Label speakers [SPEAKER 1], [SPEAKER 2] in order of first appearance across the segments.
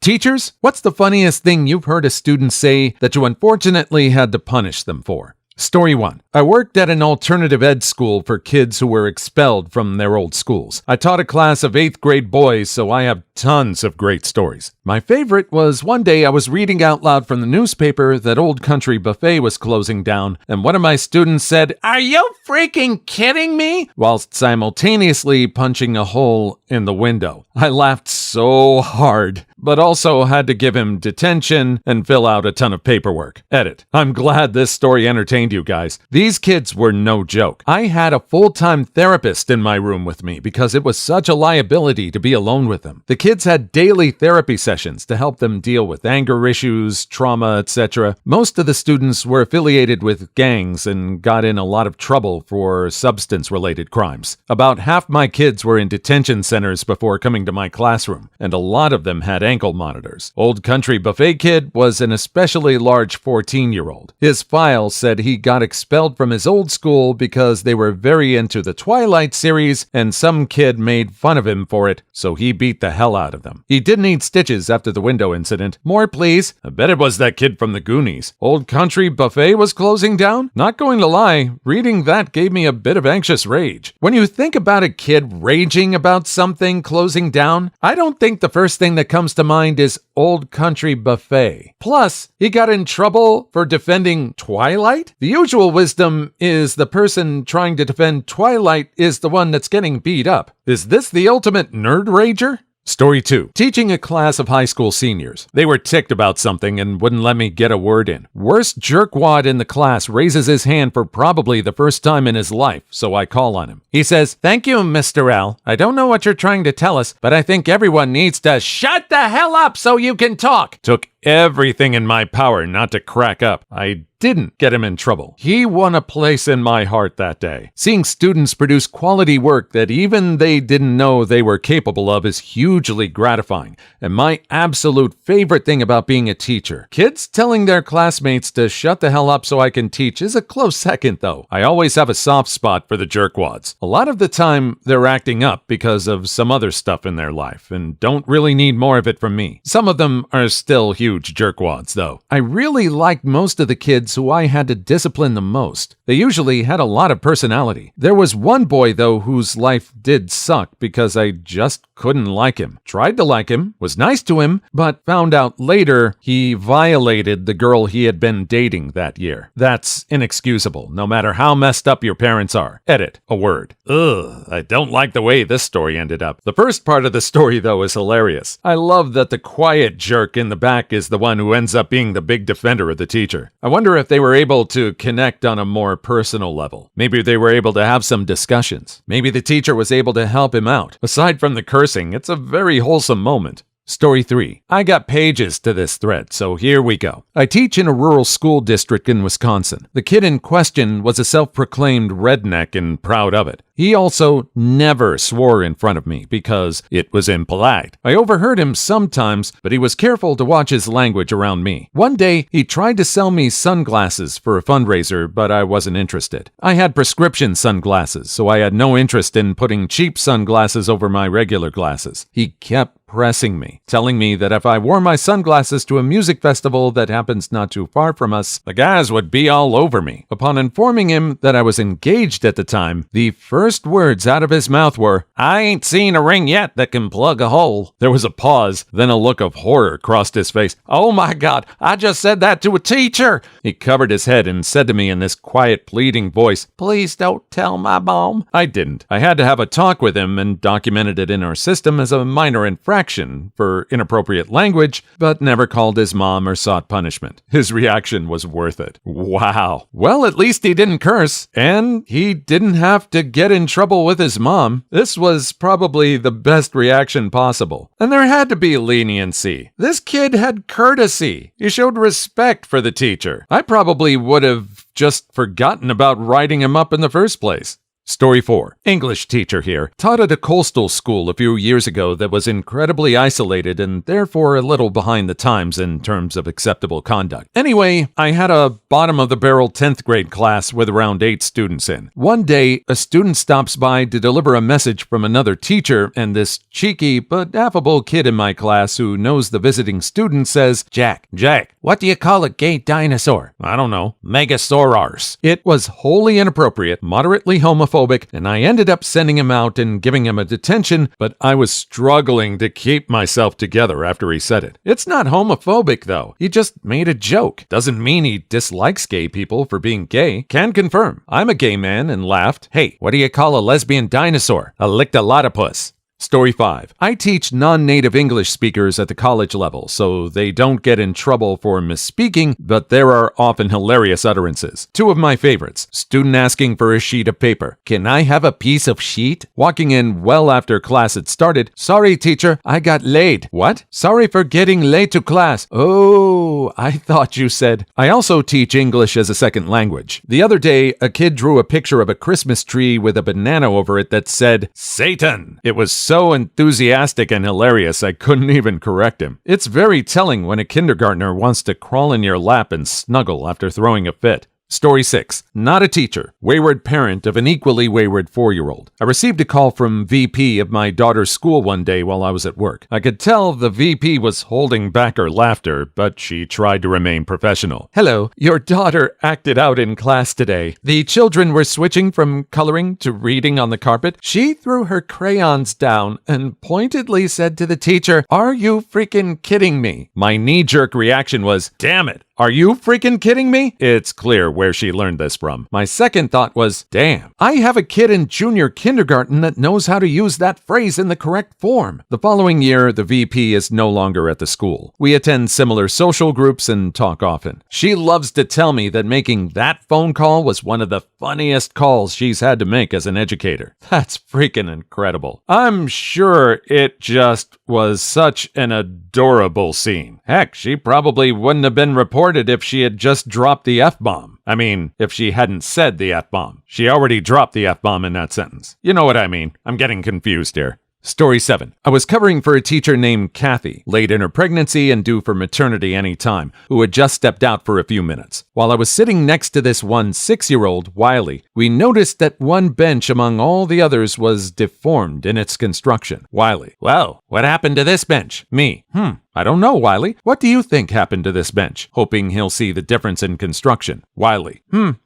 [SPEAKER 1] Teachers, what's the funniest thing you've heard a student say that you unfortunately had to punish them for? Story 1. I worked at an alternative ed school for kids who were expelled from their old schools. I taught a class of 8th grade boys, so I have tons of great stories. My favorite was one day I was reading out loud from the newspaper that Old Country Buffet was closing down, and one of my students said, "Are you freaking kidding me?" whilst simultaneously punching a hole in the window. I laughed so hard, but also had to give him detention and fill out a ton of paperwork. Edit. I'm glad this story entertained you guys. These kids were no joke. I had a full-time therapist in my room with me because it was such a liability to be alone with them. The kids had daily therapy sessions to help them deal with anger issues, trauma, etc. Most of the students were affiliated with gangs and got in a lot of trouble for substance-related crimes. About half my kids were in detention centers before coming to my classroom, and a lot of them had ankle monitors. Old Country Buffet kid was an especially large 14-year-old. His file said he got expelled from his old school because they were very into the Twilight series and some kid made fun of him for it, so he beat the hell out of them. He did need stitches after the window incident. More, please. I bet it was that kid from the Goonies. Old Country Buffet was closing down? Not going to lie, reading that gave me a bit of anxious rage. When you think about a kid raging about something closing down, I don't think the first thing that comes to mind is Old Country Buffet. Plus, he got in trouble for defending Twilight? The usual wisdom is the person trying to defend Twilight is the one that's getting beat up. Is this the ultimate nerd rager? Story 2. Teaching a class of high school seniors. They were ticked about something and wouldn't let me get a word in. Worst jerkwad in the class raises his hand for probably the first time in his life, so I call on him. He says, "Thank you, Mr. L. I don't know what you're trying to tell us, but I think everyone needs to shut the hell up so you can talk." Took everything in my power not to crack up. I didn't get him in trouble. He won a place in my heart that day. Seeing students produce quality work that even they didn't know they were capable of is hugely gratifying, and my absolute favorite thing about being a teacher. Kids telling their classmates to shut the hell up so I can teach is a close second, though. I always have a soft spot for the jerkwads. A lot of the time, they're acting up because of some other stuff in their life, and don't really need more of it from me. Some of them are still huge jerkwads, though. I really liked most of the kids who I had to discipline the most. They usually had a lot of personality. There was one boy, though, whose life did suck because I just couldn't like him. Tried to like him, was nice to him, but found out later he violated the girl he had been dating that year. That's inexcusable, no matter how messed up your parents are. Edit. A word. Ugh, I don't like the way this story ended up. The first part of the story, though, is hilarious. I love that the quiet jerk in the back is the one who ends up being the big defender of the teacher. I wonder if they were able to connect on a more personal level. Maybe they were able to have some discussions. Maybe the teacher was able to help him out. Aside from the cursing, it's a very wholesome moment. Story 3. I got pages to this thread, so here we go. I teach in a rural school district in Wisconsin. The kid in question was a self-proclaimed redneck and proud of it. He also never swore in front of me because it was impolite. I overheard him sometimes, but he was careful to watch his language around me. One day, he tried to sell me sunglasses for a fundraiser, but I wasn't interested. I had prescription sunglasses, so I had no interest in putting cheap sunglasses over my regular glasses. He kept pressing me, telling me that if I wore my sunglasses to a music festival that happens not too far from us, the guys would be all over me. Upon informing him that I was engaged at the time, the first words out of his mouth were, "I ain't seen a ring yet that can plug a hole." There was a pause, then a look of horror crossed his face. "Oh my God, I just said that to a teacher!" He covered his head and said to me in this quiet, pleading voice, "Please don't tell my mom." I didn't. I had to have a talk with him and documented it in our system as a minor infraction for inappropriate language, but never called his mom or sought punishment. His reaction was worth it. Wow. Well, at least he didn't curse, and he didn't have to get in trouble with his mom. This was probably the best reaction possible. And there had to be leniency. This kid had courtesy. He showed respect for the teacher. I probably would have just forgotten about writing him up in the first place. Story 4. English teacher here. Taught at a coastal school a few years ago that was incredibly isolated and therefore a little behind the times in terms of acceptable conduct. Anyway, I had a bottom-of-the-barrel 10th grade class with around 8 students in. One day, a student stops by to deliver a message from another teacher, and this cheeky but affable kid in my class who knows the visiting student says, Jack, what do you call a gay dinosaur? I don't know. Megasaurars. It was wholly inappropriate, moderately homophobic, and I ended up sending him out and giving him a detention, but I was struggling to keep myself together after he said it. It's not homophobic, though. He just made a joke. Doesn't mean he dislikes gay people for being gay. Can confirm. I'm a gay man and laughed. Hey, what do you call a lesbian dinosaur? A lictolotopus. Story 5. I teach non-native English speakers at the college level, so they don't get in trouble for misspeaking, but there are often hilarious utterances. 2 of my favorites. Student asking for a sheet of paper. Can I have a piece of sheet? Walking in well after class had started. Sorry, teacher, I got late. What? Sorry for getting late to class. Oh, I thought you said. I also teach English as a second language. The other day, a kid drew a picture of a Christmas tree with a banana over it that said, Satan. It was so enthusiastic and hilarious I couldn't even correct him. It's very telling when a kindergartner wants to crawl in your lap and snuggle after throwing a fit. Story 6. Not a teacher. Wayward parent of an equally wayward 4-year-old. I received a call from VP of my daughter's school one day while I was at work. I could tell the VP was holding back her laughter, but she tried to remain professional. Hello, your daughter acted out in class today. The children were switching from coloring to reading on the carpet. She threw her crayons down and pointedly said to the teacher, Are you freaking kidding me? My knee-jerk reaction was, Damn it! Are you freaking kidding me? It's clear where she learned this from. My second thought was, damn, I have a kid in junior kindergarten that knows how to use that phrase in the correct form. The following year, the VP is no longer at the school. We attend similar social groups and talk often. She loves to tell me that making that phone call was one of the funniest calls she's had to make as an educator. That's freaking incredible. I'm sure it just was such an adorable scene. Heck, she probably wouldn't have been reported if she had just dropped the F-bomb. I mean, if she hadn't said the F-bomb. She already dropped the F-bomb in that sentence. You know what I mean. I'm getting confused here. Story 7. I was covering for a teacher named Kathy, late in her pregnancy and due for maternity any time, who had just stepped out for a few minutes. While I was sitting next to this one 6-year-old, Wiley, we noticed that one bench among all the others was deformed in its construction. Wiley. Well, what happened to this bench? Me. I don't know, Wiley. What do you think happened to this bench? Hoping he'll see the difference in construction. Wiley.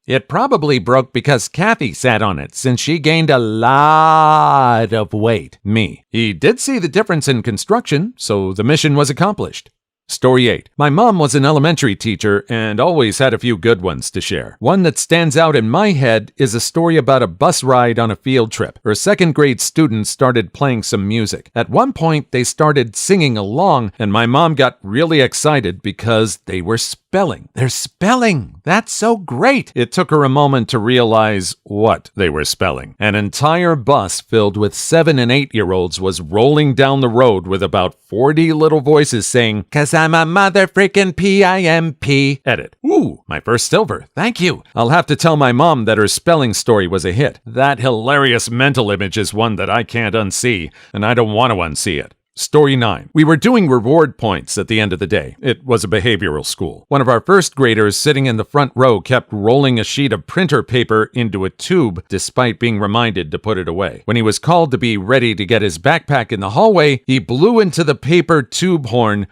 [SPEAKER 1] It probably broke because Kathy sat on it, since she gained a lot of weight. Me. He did see the difference in construction, so the mission was accomplished. Story 8. My mom was an elementary teacher and always had a few good ones to share. One that stands out in my head is a story about a bus ride on a field trip. Her 2nd grade students started playing some music. At one point, they started singing along, and my mom got really excited because they were spelling. They're spelling! That's so great! It took her a moment to realize what they were spelling. An entire bus filled with 7- and 8-year-olds was rolling down the road with about 40 little voices saying, "'Cause I'm a mother freaking PIMP. Edit. Ooh, my first silver. Thank you. I'll have to tell my mom that her spelling story was a hit. That hilarious mental image is one that I can't unsee, and I don't want to unsee it. Story 9. We were doing reward points at the end of the day. It was a behavioral school. One of our 1st graders sitting in the front row kept rolling a sheet of printer paper into a tube despite being reminded to put it away. When he was called to be ready to get his backpack in the hallway, he blew into the paper tube horn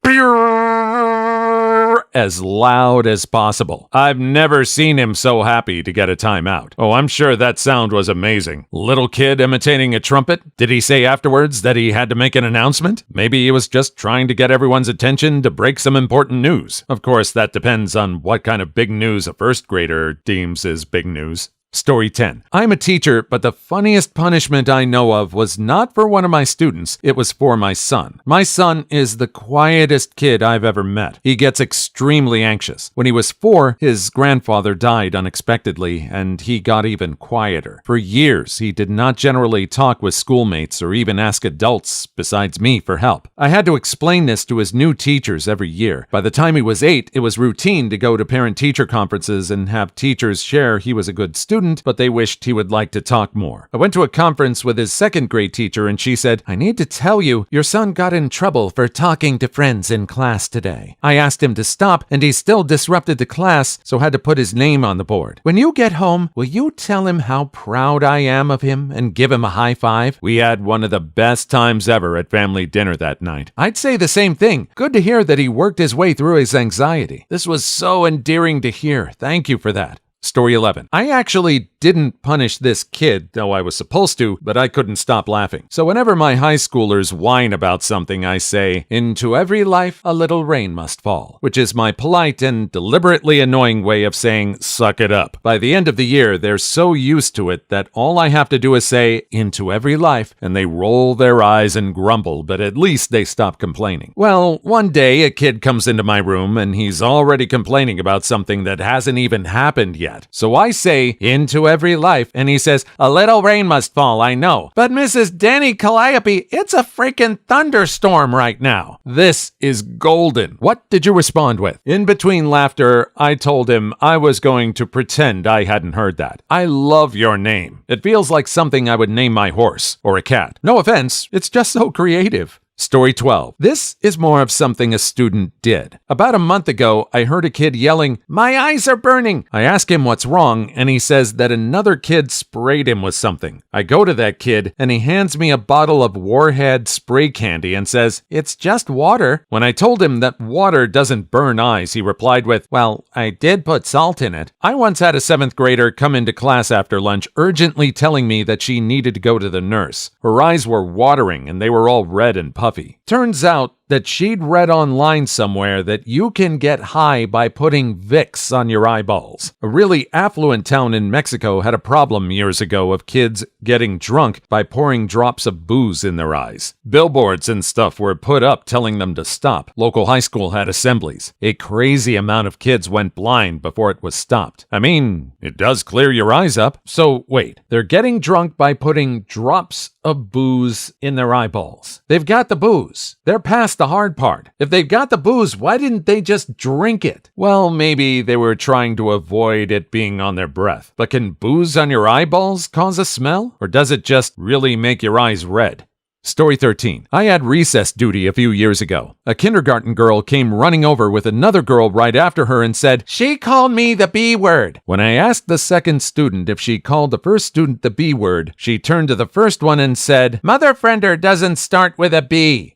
[SPEAKER 1] as loud as possible. I've never seen him so happy to get a timeout. Oh, I'm sure that sound was amazing. Little kid imitating a trumpet? Did he say afterwards that he had to make an announcement? Maybe he was just trying to get everyone's attention to break some important news. Of course, that depends on what kind of big news a 1st grader deems is big news. Story 10. I'm a teacher, but the funniest punishment I know of was not for one of my students. It was for my son. My son is the quietest kid I've ever met. He gets extremely anxious. When he was 4, his grandfather died unexpectedly, and he got even quieter. For years, he did not generally talk with schoolmates or even ask adults besides me for help. I had to explain this to his new teachers every year. By the time he was 8, it was routine to go to parent-teacher conferences and have teachers share he was a good student student, but they wished he would like to talk more. I went to a conference with his second grade teacher and she said, I need to tell you, your son got in trouble for talking to friends in class today. I asked him to stop and he still disrupted the class, so had to put his name on the board. When you get home, will you tell him how proud I am of him and give him a high five? We had one of the best times ever at family dinner that night. I'd say the same thing. Good to hear that he worked his way through his anxiety. This was so endearing to hear. Thank you for that. Story 11. I actually didn't punish this kid, though I was supposed to, but I couldn't stop laughing. So whenever my high schoolers whine about something, I say, into every life a little rain must fall, which is my polite and deliberately annoying way of saying, suck it up. By the end of the year, they're so used to it that all I have to do is say, into every life, and they roll their eyes and grumble, but at least they stop complaining. Well, one day a kid comes into my room and he's already complaining about something that hasn't even happened yet. So I say, into every life, and he says, a little rain must fall, I know. But Mrs. Danny Calliope, it's a freaking thunderstorm right now. This is golden. What did you respond with? In between laughter, I told him I was going to pretend I hadn't heard that. I love your name. It feels like something I would name my horse or a cat. No offense, it's just so creative. Story 12. This is more of something a student did. About a month ago, I heard a kid yelling, my eyes are burning. I ask him what's wrong, and he says that another kid sprayed him with something. I go to that kid, and he hands me a bottle of Warhead spray candy and says, it's just water. When I told him that water doesn't burn eyes, he replied with, well, I did put salt in it. I once had a 7th grader come into class after lunch urgently telling me that she needed to go to the nurse. Her eyes were watering, and they were all red and puffy. Turns out that she'd read online somewhere that you can get high by putting Vicks on your eyeballs. A really affluent town in Mexico had a problem years ago of kids getting drunk by pouring drops of booze in their eyes. Billboards and stuff were put up telling them to stop. Local high school had assemblies. A crazy amount of kids went blind before it was stopped. I mean, it does clear your eyes up. So wait, they're getting drunk by putting drops of booze in their eyeballs. They've got the booze. They're past the hard part. If they've got the booze, why didn't they just drink it? Well, maybe they were trying to avoid it being on their breath. But can booze on your eyeballs cause a smell? Or does it just really make your eyes red? Story 13. I had recess duty a few years ago. A kindergarten girl came running over with another girl right after her and said, she called me the B word. When I asked the second student if she called the first student the B word, she turned to the first one and said, Mother Friender doesn't start with a B.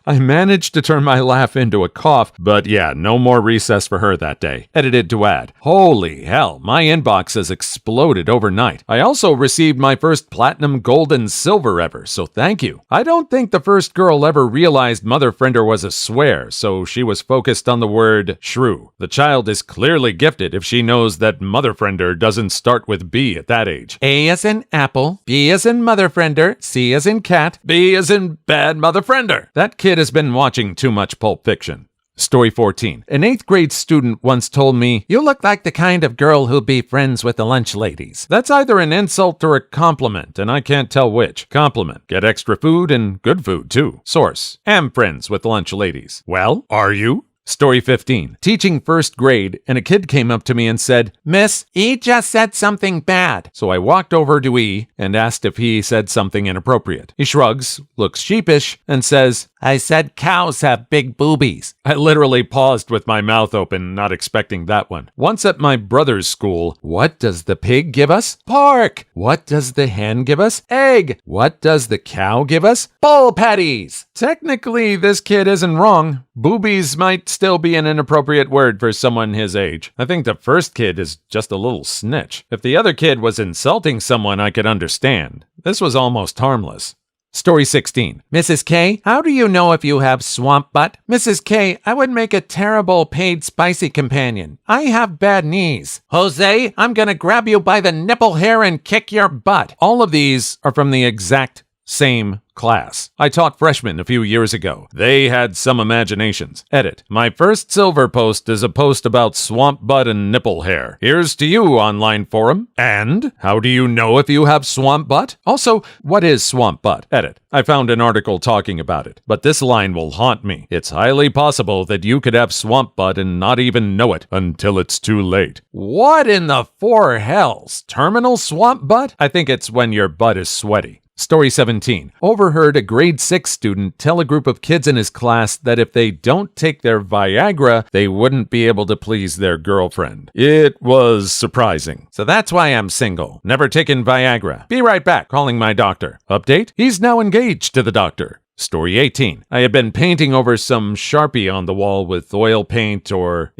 [SPEAKER 1] I managed to turn my laugh into a cough, but yeah, no more recess for her that day. Edited to add, holy hell, my inbox has exploded overnight. I also received my first platinum, gold, and silver ever, so thank you. I don't think the first girl ever realized Mother Friender was a swear, so she was focused on the word shrew. The child is clearly gifted if she knows that Mother Friender doesn't start with B at that age. A as in apple, B as in Mother Friender, C as in cat, B as in bad Mother Friender. That kid has been watching too much Pulp Fiction. Story 14. An 8th grade student once told me, you look like the kind of girl who'll be friends with the lunch ladies. That's either an insult or a compliment, and I can't tell which. Compliment. Get extra food and good food, too. Source. Am friends with lunch ladies. Well, are you? Story 15. Teaching 1st grade, and a kid came up to me and said, Miss, E just said something bad. So I walked over to E and asked if he said something inappropriate. He shrugs, looks sheepish, and says, I said cows have big boobies. I literally paused with my mouth open, not expecting that one. Once at my brother's school, what does the pig give us? Pork. What does the hen give us? Egg. What does the cow give us? Bull patties. Technically, this kid isn't wrong. Boobies might still be an inappropriate word for someone his age. I think the first kid is just a little snitch. If the other kid was insulting someone, I could understand. This was almost harmless. Story 16. Mrs. K, how do you know if you have swamp butt? Mrs. K, I would make a terrible paid spicy companion. I have bad knees. Jose, I'm gonna grab you by the nipple hair and kick your butt. All of these are from the exact same Class. I taught freshmen a few years ago. They had some imaginations. Edit. My first silver post is a post about swamp butt and nipple hair. Here's to you, online forum. And how do you know if you have swamp butt? Also, what is swamp butt? Edit. I found an article talking about it, but this line will haunt me. It's highly possible that you could have swamp butt and not even know it until it's too late. What in the four hells? Terminal swamp butt? I think it's when your butt is sweaty. Story 17. Overheard a grade 6 student tell a group of kids in his class that if they don't take their Viagra, they wouldn't be able to please their girlfriend. It was surprising. So that's why I'm single. Never taken Viagra. Be right back. Calling my doctor. Update? He's now engaged to the doctor. Story 18. I had been painting over some Sharpie on the wall with oil paint or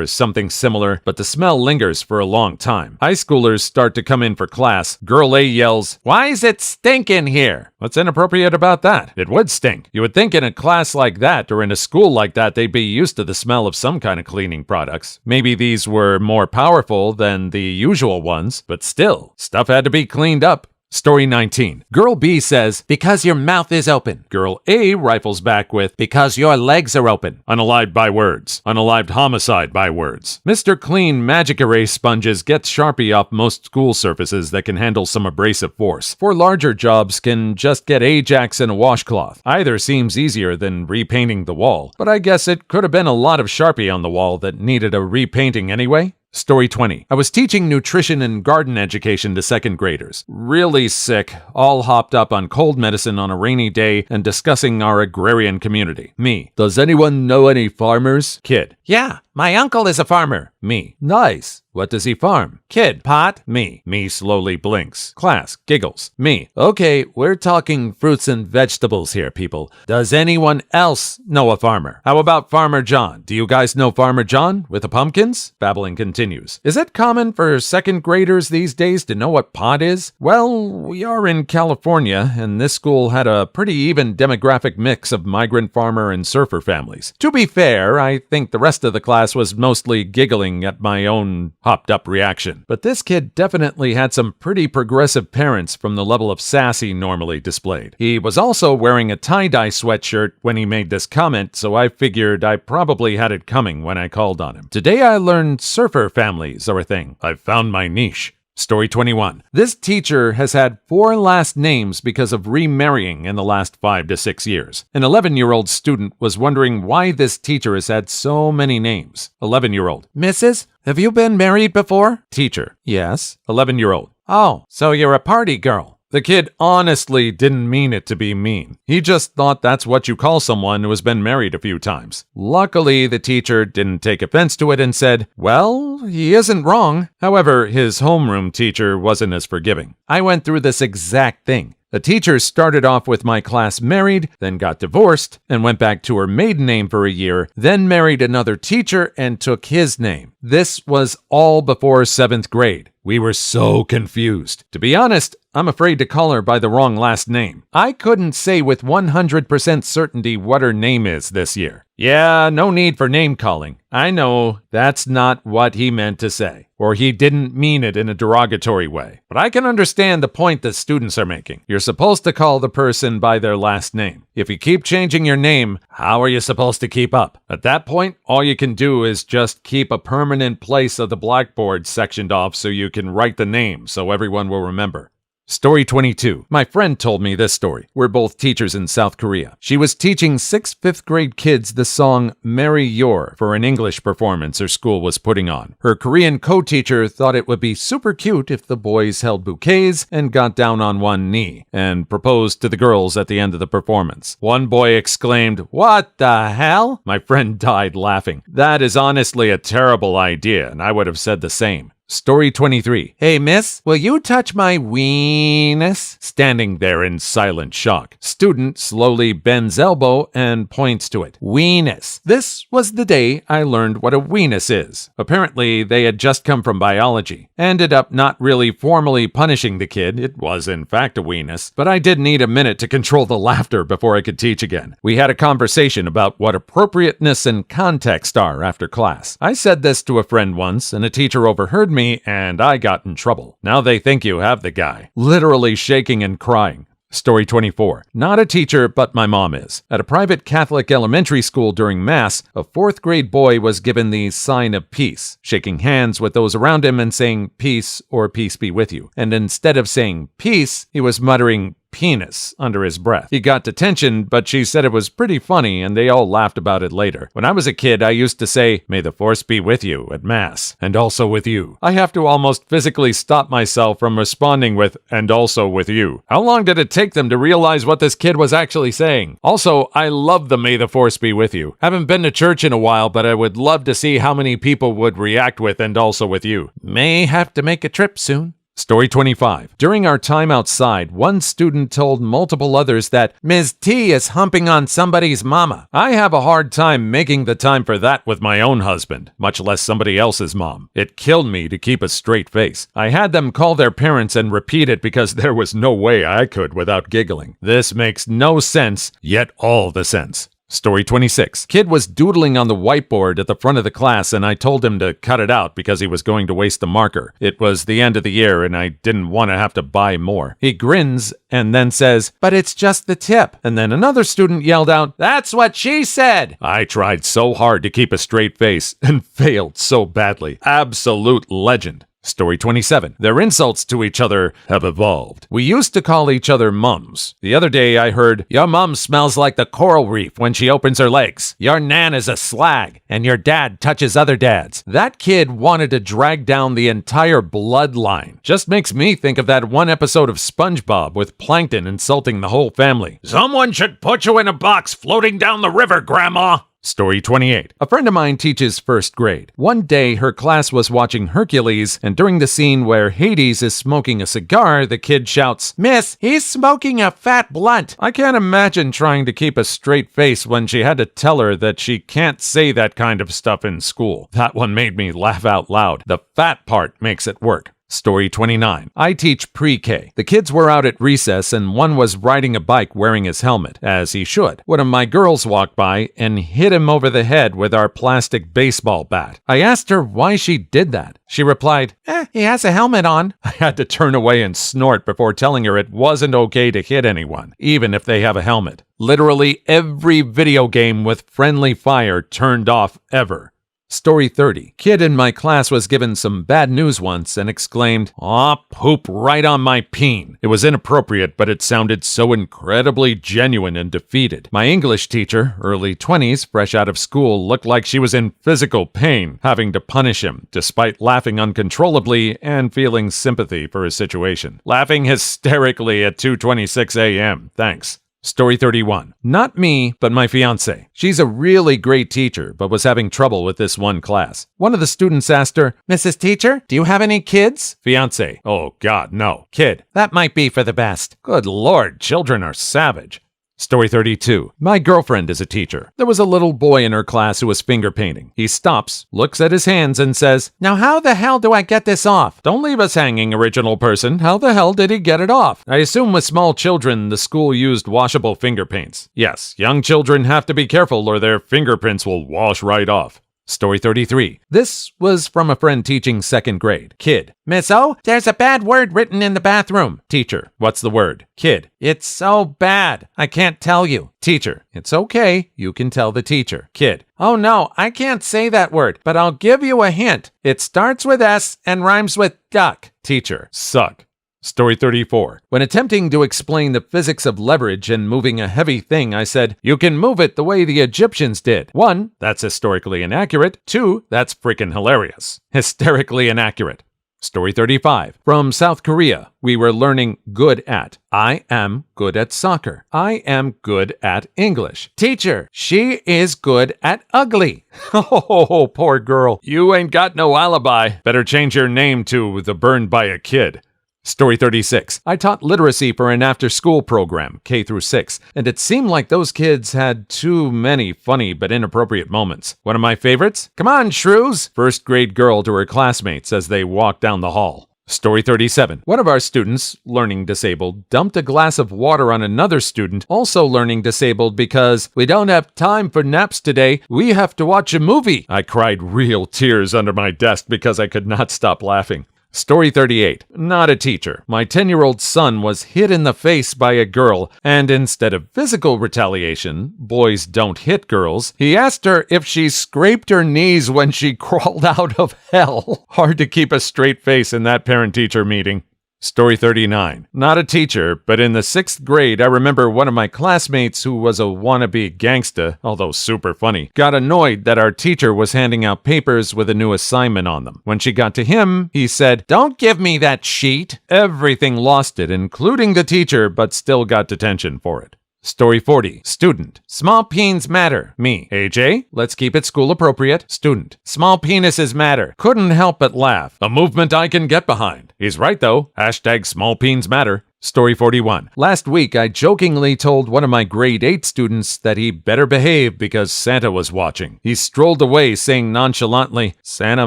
[SPEAKER 1] something similar, but the smell lingers for a long time. High schoolers start to come in for class. Girl A yells, "Why is it stinking here?" What's inappropriate about that? It would stink. You would think in a class like that or in a school like that they'd be used to the smell of some kind of cleaning products. Maybe these were more powerful than the usual ones, but still, stuff had to be cleaned up. Story 19. Girl B says, "Because your mouth is open." Girl A rifles back with, "Because your legs are open." Unalived by words. Unalived homicide by words. Mr. Clean Magic Erase sponges gets Sharpie off most school surfaces that can handle some abrasive force. For larger jobs can just get Ajax and a washcloth. Either seems easier than repainting the wall, but I guess it could have been a lot of Sharpie on the wall that needed a repainting anyway. Story 20. I was teaching nutrition and garden education to second graders. Really sick, all hopped up on cold medicine on a rainy day and discussing our agrarian community. Me. Does anyone know any farmers? Kid. Yeah, my uncle is a farmer. Me. Nice. What does he farm? Kid. Pot. Me. Me slowly blinks. Class. Giggles. Me. Okay, we're talking fruits and vegetables here, people. Does anyone else know a farmer? How about Farmer John? Do you guys know Farmer John with the pumpkins? Babbling continues. Is it common for second graders these days to know what pot is? Well, we are in California, and this school had a pretty even demographic mix of migrant farmer and surfer families. To be fair, I think the rest of the class was mostly giggling at my own hopped up reaction. But this kid definitely had some pretty progressive parents from the level of sass he normally displayed. He was also wearing a tie-dye sweatshirt when he made this comment, so I figured I probably had it coming when I called on him. Today I learned surfer families are a thing. I've found my niche. Story 21. This teacher has had 4 last names because of remarrying in the last 5 to 6 years. An 11-year-old student was wondering why this teacher has had so many names. 11-year-old. Mrs., have you been married before? Teacher. Yes. 11-year-old. Oh, so you're a party girl. The kid honestly didn't mean it to be mean. He just thought that's what you call someone who has been married a few times. Luckily, the teacher didn't take offense to it and said, well, he isn't wrong. However, his homeroom teacher wasn't as forgiving. I went through this exact thing. The teacher started off with my class married, then got divorced, and went back to her maiden name for a year, then married another teacher and took his name. This was all before 7th grade. We were so confused. To be honest, I'm afraid to call her by the wrong last name. I couldn't say with 100% certainty what her name is this year. Yeah, no need for name calling. I know that's not what he meant to say, or he didn't mean it in a derogatory way. But I can understand the point that students are making. You're supposed to call the person by their last name. If you keep changing your name, how are you supposed to keep up? At that point, all you can do is just keep a permanent place of the blackboard sectioned off so you can write the name so everyone will remember. Story 22. My friend told me this story. We're both teachers in South Korea. She was teaching 6th, 5th grade kids the song Marry Your for an English performance her school was putting on. Her Korean co-teacher thought it would be super cute if the boys held bouquets and got down on one knee and proposed to the girls at the end of the performance. One boy exclaimed, "What the hell?" My friend died laughing. That is honestly a terrible idea, and I would have said the same. Story 23. Hey, miss, will you touch my weenus? Standing there in silent shock. Student slowly bends elbow and points to it. Weenus. This was the day I learned what a weenus is. Apparently, they had just come from biology. Ended up not really formally punishing the kid. It was, in fact, a weenus. But I did need a minute to control the laughter before I could teach again. We had a conversation about what appropriateness and context are after class. I said this to a friend once, and a teacher overheard me, and I got in trouble. Now they think you have the guy. Literally shaking and crying. Story 24. Not a teacher, but my mom is. At a private Catholic elementary school during Mass, a 4th grade boy was given the sign of peace, shaking hands with those around him and saying peace or peace be with you. And instead of saying peace, he was muttering penis under his breath. He got detention, but she said it was pretty funny and they all laughed about it later. When I was a kid, I used to say, "May the force be with you" at Mass, and also with you. I have to almost physically stop myself from responding with, "and also with you." How long did it take them to realize what this kid was actually saying? Also, I love the "May the force be with you." Haven't been to church in a while, but I would love to see how many people would react with "and also with you." May have to make a trip soon. Story 25. During our time outside, one student told multiple others that Ms. T is humping on somebody's mama. I have a hard time making the time for that with my own husband, much less somebody else's mom. It killed me to keep a straight face. I had them call their parents and repeat it because there was no way I could without giggling. This makes no sense, yet all the sense. Story 26. Kid was doodling on the whiteboard at the front of the class and I told him to cut it out because he was going to waste the marker. It was the end of the year and I didn't want to have to buy more. He grins and then says, "But it's just the tip." And then another student yelled out, "That's what she said." I tried so hard to keep a straight face and failed so badly. Absolute legend. Story 27. Their insults to each other have evolved. We used to call each other mums. The other day I heard, "Your mum smells like the coral reef when she opens her legs. Your nan is a slag, and your dad touches other dads." That kid wanted to drag down the entire bloodline. Just makes me think of that one episode of SpongeBob with Plankton insulting the whole family. "Someone should put you in a box floating down the river, Grandma." Story 28. A friend of mine teaches 1st grade. One day, her class was watching Hercules, and during the scene where Hades is smoking a cigar, the kid shouts, "Miss, he's smoking a fat blunt." I can't imagine trying to keep a straight face when she had to tell her that she can't say that kind of stuff in school. That one made me laugh out loud. The fat part makes it work. Story 29. I teach pre-K. The kids were out at recess and one was riding a bike wearing his helmet, as he should. One of my girls walked by and hit him over the head with our plastic baseball bat. I asked her why she did that. She replied, he has a helmet on." I had to turn away and snort before telling her it wasn't okay to hit anyone, even if they have a helmet. Literally every video game with friendly fire turned off ever. Story 30. Kid in my class was given some bad news once and exclaimed, "Aw, poop right on my peen." It was inappropriate, but it sounded so incredibly genuine and defeated. My English teacher, early 20s, fresh out of school, looked like she was in physical pain, having to punish him, despite laughing uncontrollably and feeling sympathy for his situation. Laughing hysterically at 2:26 a.m. Thanks. Story 31. Not me, but my fiancée. She's a really great teacher, but was having trouble with this one class. One of the students asked her, "Mrs. Teacher, do you have any kids?" Fiancée. "Oh God, no." Kid. "That might be for the best." Good Lord, children are savage. Story 32. My girlfriend is a teacher. There was a little boy in her class who was finger painting. He stops, looks at his hands, and says, "Now how the hell do I get this off?" Don't leave us hanging, original person. How the hell did he get it off? I assume with small children, the school used washable finger paints. Yes, young children have to be careful or their fingerprints will wash right off. Story 33. This was from a friend teaching 2nd grade. Kid. "Miss O, there's a bad word written in the bathroom." Teacher. "What's the word?" Kid. "It's so bad, I can't tell you." Teacher. "It's okay, you can tell the teacher." Kid. "Oh no, I can't say that word, but I'll give you a hint. It starts with S and rhymes with duck." Teacher. "Suck." Story 34. When attempting to explain the physics of leverage and moving a heavy thing, I said, "You can move it the way the Egyptians did." 1, that's historically inaccurate. 2, that's freaking hilarious. Hysterically inaccurate. Story 35. From South Korea, we were learning good at. I am good at soccer. I am good at English. Teacher, she is good at ugly. Oh, poor girl. You ain't got no alibi. Better change your name to the Burned by a Kid. Story 36. I taught literacy for an after-school program, K through 6, and it seemed like those kids had too many funny but inappropriate moments. One of my favorites? "Come on, shrews!" 1st grade girl to her classmates as they walked down the hall. Story 37. One of our students, learning disabled, dumped a glass of water on another student, also learning disabled, because "We don't have time for naps today. We have to watch a movie." I cried real tears under my desk because I could not stop laughing. Story 38. Not a teacher. My 10-year-old son was hit in the face by a girl, and instead of physical retaliation, boys don't hit girls, he asked her if she scraped her knees when she crawled out of hell. Hard to keep a straight face in that parent-teacher meeting. Story 39. Not a teacher, but in the 6th grade, I remember one of my classmates who was a wannabe gangsta, although super funny, got annoyed that our teacher was handing out papers with a new assignment on them. When she got to him, he said, "Don't give me that sheet." Everything lost it, including the teacher, but still got detention for it. Story 40. Student. Small peens matter. Me. AJ, let's keep it school appropriate. Student. Small penises matter. Couldn't help but laugh. A movement I can get behind. He's right though. Hashtag small peens matter. Story 41. Last week, I jokingly told one of my grade 8 students that he better behave because Santa was watching. He strolled away saying nonchalantly, "Santa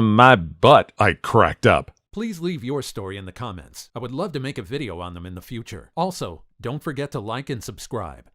[SPEAKER 1] my butt." I cracked up.
[SPEAKER 2] Please leave your story in the comments. I would love to make a video on them in the future. Also, don't forget to like and subscribe.